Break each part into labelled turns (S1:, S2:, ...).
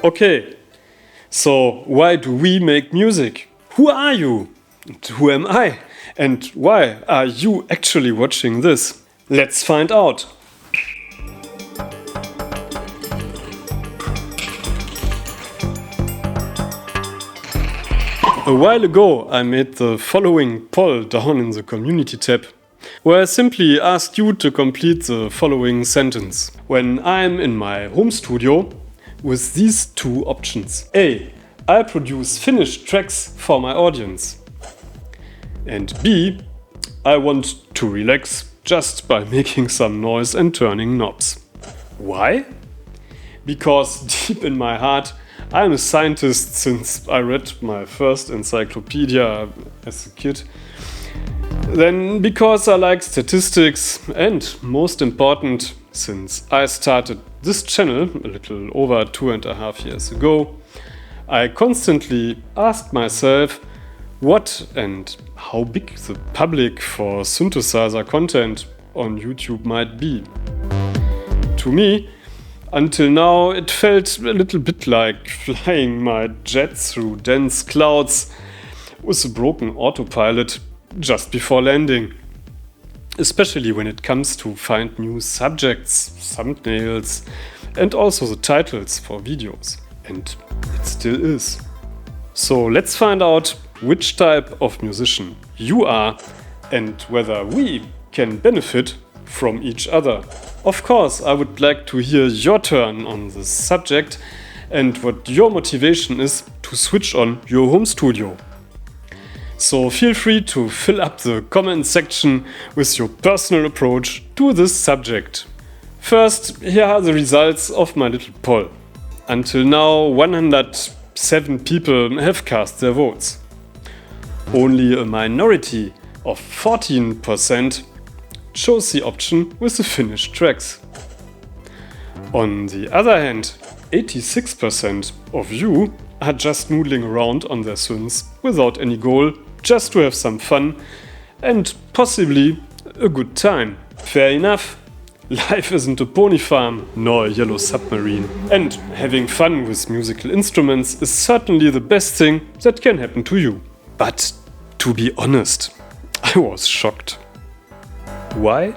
S1: Okay, so why do we make music? Who are you? And who am I? And why are you actually watching this? Let's find out. A while ago I made the following poll down in the community tab, where I simply asked you to complete the following sentence. When I'm in my home studio with these two options. A. I produce finished tracks for my audience. And B. I want to relax just by making some noise and turning knobs. Why? Because deep in my heart I'm a scientist since I read my first encyclopedia as a kid. Then because I like statistics, and most important, since I started this channel a little over 2.5 years ago, I constantly asked myself what and how big the public for synthesizer content on YouTube might be. To me, until now, it felt a little bit like flying my jet through dense clouds with a broken autopilot just before landing. Especially when it comes to find new subjects, thumbnails, and also the titles for videos. And it still is. So let's find out which type of musician you are and whether we can benefit from each other. Of course, I would like to hear your turn on this subject and what your motivation is to switch on your home studio. So feel free to fill up the comment section with your personal approach to this subject. First, here are the results of my little poll. Until now, 107 people have cast their votes. Only a minority of 14% chose the option with the finished tracks. On the other hand, 86% of you are just noodling around on their synths without any goal, just to have some fun and possibly a good time. Fair enough. Life isn't a pony farm nor a yellow submarine. And having fun with musical instruments is certainly the best thing that can happen to you. But to be honest, I was shocked. Why?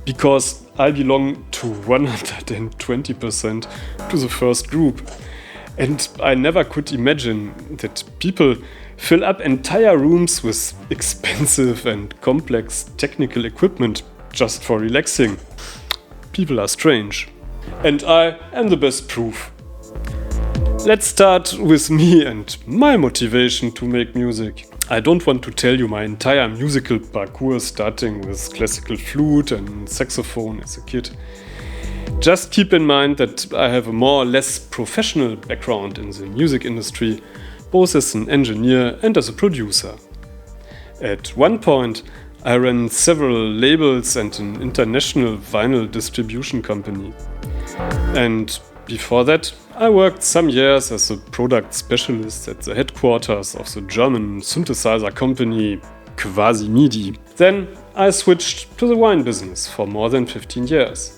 S1: Because I belong to 120% to the first group. And I never could imagine that people fill up entire rooms with expensive and complex technical equipment just for relaxing. People are strange. And I am the best proof. Let's start with me and my motivation to make music. I don't want to tell you my entire musical parcours starting with classical flute and saxophone as a kid. Just keep in mind that I have a more or less professional background in the music industry, both as an engineer and as a producer. At one point, I ran several labels and an international vinyl distribution company. And before that, I worked some years as a product specialist at the headquarters of the German synthesizer company Quasi-MIDI. Then I switched to the wine business for more than 15 years.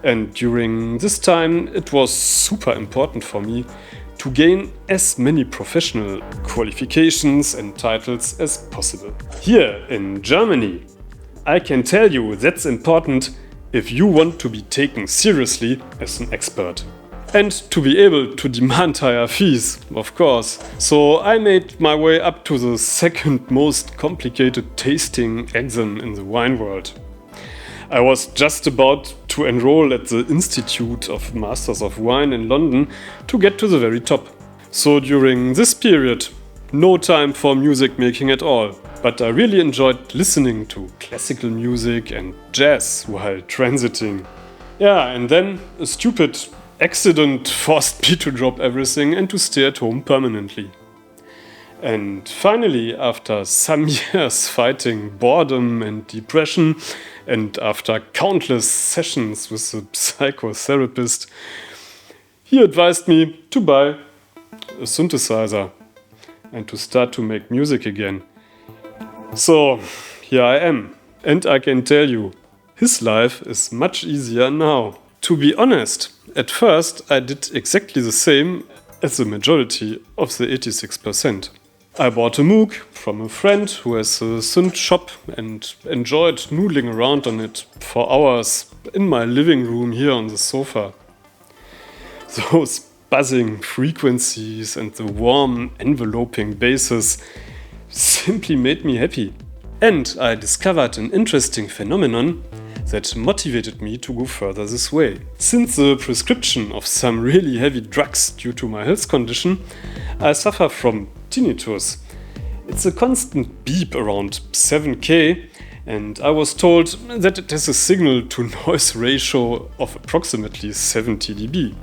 S1: And during this time, it was super important for me to gain as many professional qualifications and titles as possible. Here in Germany, I can tell you that's important if you want to be taken seriously as an expert. And to be able to demand higher fees, of course. So I made my way up to the second most complicated tasting exam in the wine world. I was just about to enroll at the Institute of Masters of Wine in London to get to the very top. So during this period, no time for music making at all. But I really enjoyed listening to classical music and jazz while transiting. Yeah, and then a stupid accident forced me to drop everything and to stay at home permanently. And finally, after some years fighting boredom and depression, and after countless sessions with a psychotherapist, he advised me to buy a synthesizer and to start to make music again. So here I am, and I can tell you, his life is much easier now. To be honest, at first I did exactly the same as the majority of the 86%. I bought a Moog from a friend who has a synth shop and enjoyed noodling around on it for hours in my living room here on the sofa. Those buzzing frequencies and the warm enveloping basses simply made me happy. And I discovered an interesting phenomenon that motivated me to go further this way. Since the prescription of some really heavy drugs due to my health condition, I suffer from tinnitus. It's a constant beep around 7K, and I was told that it has a signal-to-noise ratio of approximately 70 dB.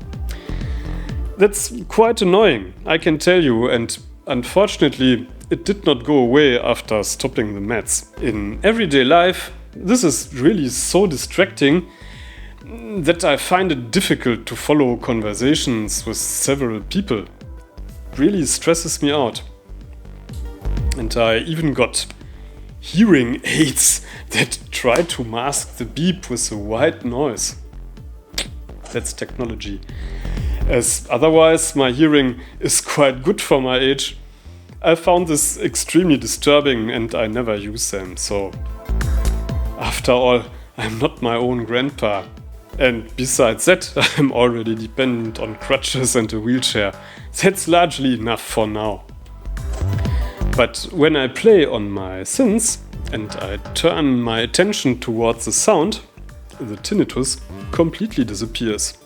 S1: That's quite annoying, I can tell you, and unfortunately it did not go away after stopping the meds. In everyday life, this is really so distracting that I find it difficult to follow conversations with several people. It really stresses me out. And I even got hearing aids that try to mask the beep with a white noise. That's technology. As otherwise my hearing is quite good for my age, I found this extremely disturbing and I never use them, so after all, I'm not my own grandpa. And besides that, I'm already dependent on crutches and a wheelchair. That's largely enough for now. But when I play on my synths and I turn my attention towards the sound, the tinnitus completely disappears.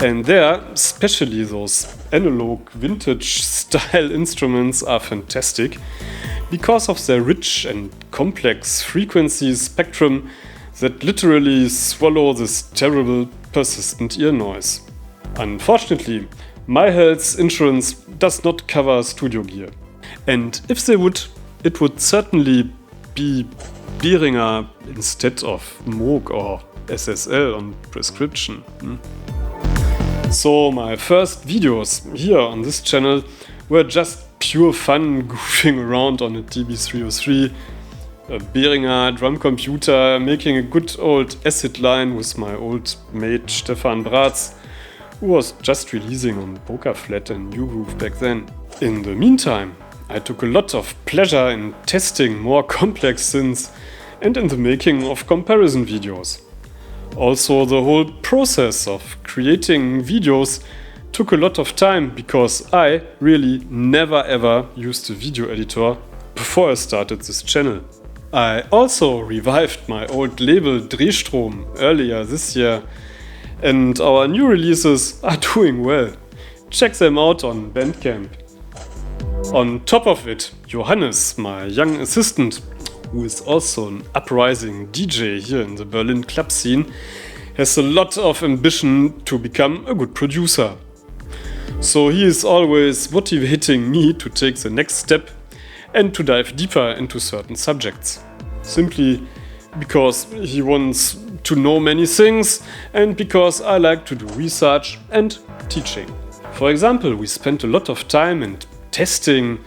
S1: And there, especially those analog vintage style instruments are fantastic because of their rich and complex frequency spectrum that literally swallow this terrible persistent ear noise. Unfortunately, my health insurance does not cover studio gear. And if they would, it would certainly be Behringer instead of Moog or SSL on prescription. So my first videos here on this channel were just pure fun goofing around on a DB303, a Behringer drum computer, making a good old acid line with my old mate Stefan Bratz, who was just releasing on Boca Flat and New Groove back then. In the meantime, I took a lot of pleasure in testing more complex synths and in the making of comparison videos. Also, the whole process of creating videos took a lot of time because I really never ever used a video editor before I started this channel. I also revived my old label Drehstrom earlier this year, and our new releases are doing well. Check them out on Bandcamp. On top of it, Johannes, my young assistant, who is also an uprising DJ here in the Berlin club scene, has a lot of ambition to become a good producer. So he is always motivating me to take the next step and to dive deeper into certain subjects. Simply because he wants to know many things and because I like to do research and teaching. For example, we spent a lot of time and testing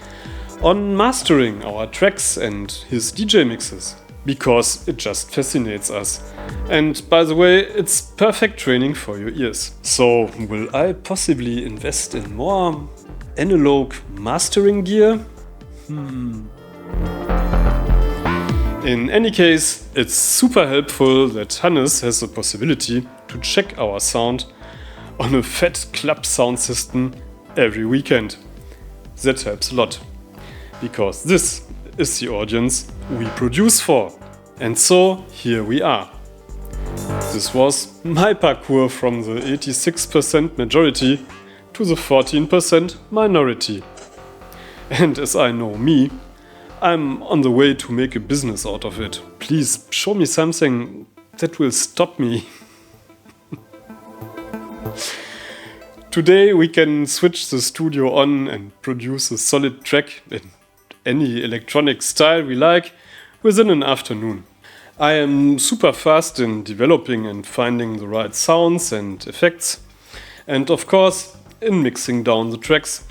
S1: on mastering our tracks and his DJ mixes, because it just fascinates us. And by the way, it's perfect training for your ears. So will I possibly invest in more analog mastering gear? In any case, it's super helpful that Hannes has the possibility to check our sound on a fat club sound system every weekend. That helps a lot, because this is the audience we produce for. And so here we are. This was my parkour from the 86% majority to the 14% minority. And as I know me, I'm on the way to make a business out of it. Please show me something that will stop me. Today we can switch the studio on and produce a solid track in any electronic style we like within an afternoon. I am super fast in developing and finding the right sounds and effects, and of course in mixing down the tracks,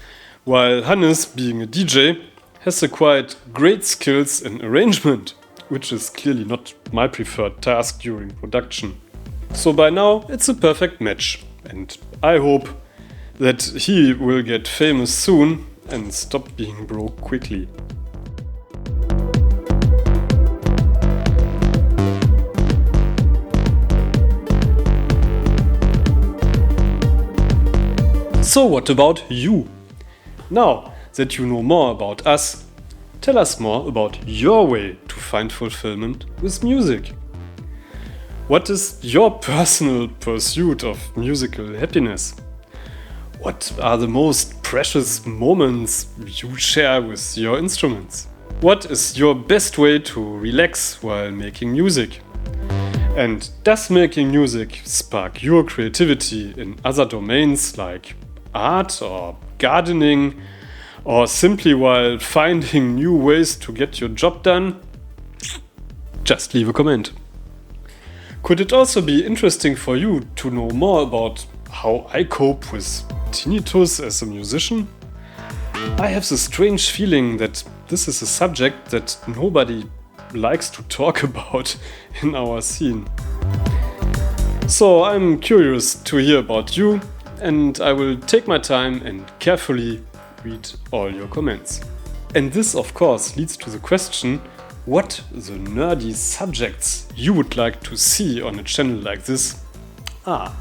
S1: while Hannes, being a DJ, has acquired great skills in arrangement, which is clearly not my preferred task during production. So by now it's a perfect match, and I hope that he will get famous soon and stop being broke quickly. So what about you? Now that you know more about us, tell us more about your way to find fulfillment with music. What is your personal pursuit of musical happiness? What are the most precious moments you share with your instruments? What is your best way to relax while making music? And does making music spark your creativity in other domains like art or gardening, or simply while finding new ways to get your job done? Just leave a comment. Could it also be interesting for you to know more about how I cope with tinnitus as a musician? I have the strange feeling that this is a subject that nobody likes to talk about in our scene. So I'm curious to hear about you, and I will take my time and carefully read all your comments. And this, of course, leads to the question, what the nerdy subjects you would like to see on a channel like this are.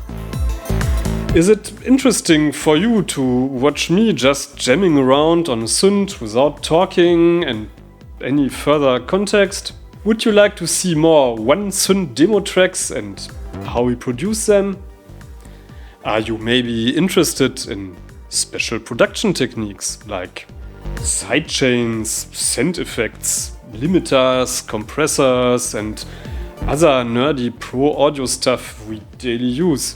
S1: Is it interesting for you to watch me just jamming around on a synth without talking and any further context? Would you like to see more one synth demo tracks and how we produce them? Are you maybe interested in special production techniques like sidechains, send effects, limiters, compressors, and other nerdy pro audio stuff we daily use?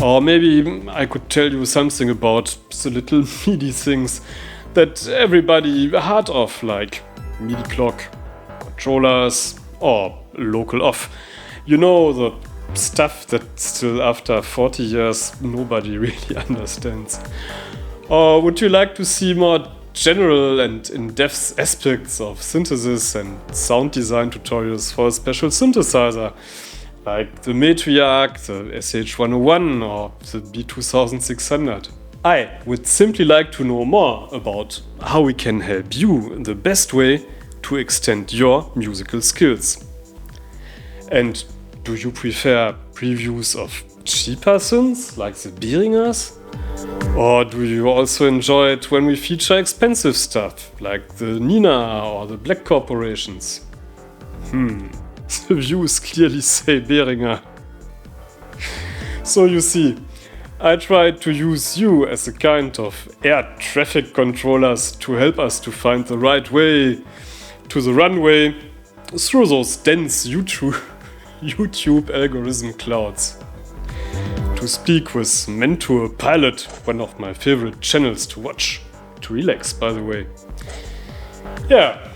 S1: Or maybe I could tell you something about the little MIDI things that everybody heard of, like Multiclock, controllers, or local off. You know, the stuff that still after 40 years nobody really understands. Or would you like to see more general and in-depth aspects of synthesis and sound design tutorials for a special synthesizer, like the Matriarch, the SH101 or the B2600? I would simply like to know more about how we can help you in the best way to extend your musical skills. And do you prefer previews of cheaper synths like the Behringers? Or do you also enjoy it when we feature expensive stuff like the Nina or the Black Corporations? The views clearly say Behringer. So you see, I tried to use you as a kind of air traffic controllers to help us to find the right way to the runway through those dense YouTube algorithm clouds. To speak with Mentor Pilot, one of my favorite channels to watch, to relax, by the way. Yeah,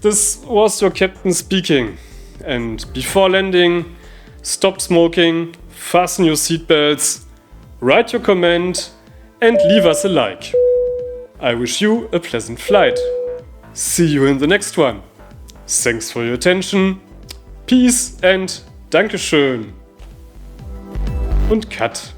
S1: this was your captain speaking. And before landing, stop smoking, fasten your seatbelts, write your comment, and leave us a like. I wish you a pleasant flight. See you in the next one. Thanks for your attention. Peace and Dankeschön. Und Cut.